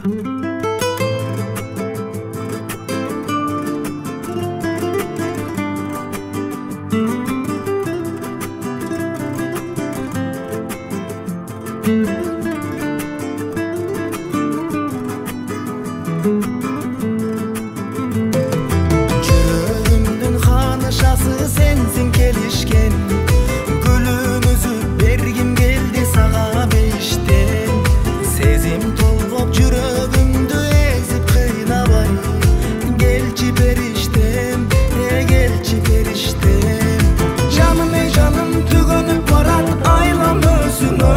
Жүрөгүмдүн ханышасы сенсиң келишкен, гүлүн үзүп бергим келди сага бештен. Сезим толгоп жүрөгүмдү эзип кыйнабай, келчи периштем, келчи периштем. Жаным эй жаным түгөнүп барат айлам өзүңө,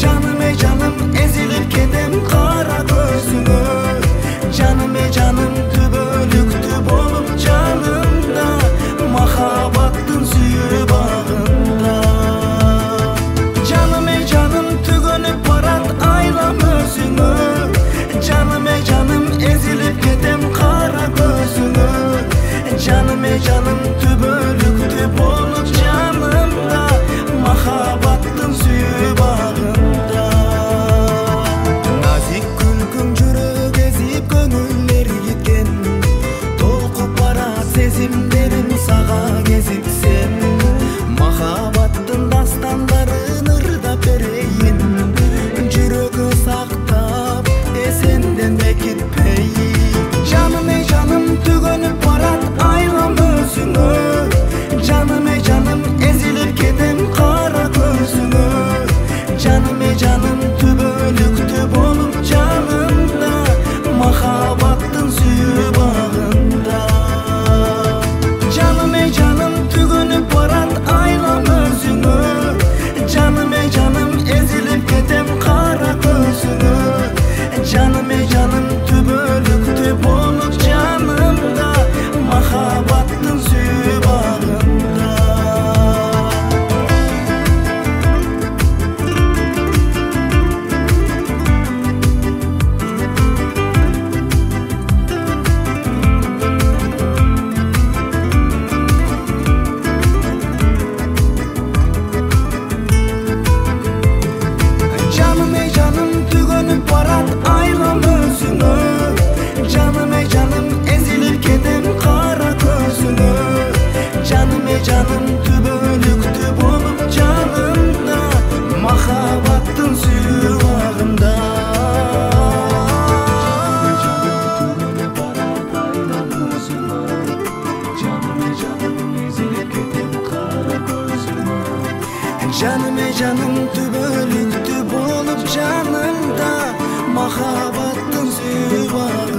жаным эй жаным эзилип кетем кара көзүңө. Жаным эй жаным түбөлүктүү болуп жанымда, махабаттын сүйүү багында. Жаным эй жаным түгөнүп барат айлам өзүңө, жаным эй жаным эзилип кетем кара көзүңө. Жаным эй жаным түбөлүктүү болуп жанымда, махабаттын сүйүү багында. Назик күлкүң жүрөк эзип көңүл эргиткен, толкуп барат сезимдерим сага кезиксем. Махабаттын дастандарын ырдап берейин, жүрөгү сактап эсенден бекитпей. Жаным эй жаным түгөнүп барат айлам өзүңө, жаным эй жаным эзилип кетем кара көзүңө. Жаным эй жаным түбөлүктүү болуп жанымда, махабаттын сүйүү багында. Жаным эй жаным түгөнүп барат айлам өзүңө, жаным эй жаным эзилип кетем кара көзүңө. Жаным эй жаным түбөлүктүү болуп жанымда, махабаттын сүйүү багында. Жаным эй жаным түгөнүп барат айлам өзүңө, жаным эй жаным эзилип кетем кара көзүңө. Жаным эй жаным түбөлүктүү болуп жанымда, махабаттын сүйүү багында. Жаным эй жаным түбөлүктүү болуп жанымда, махабаттын сүйүү багында.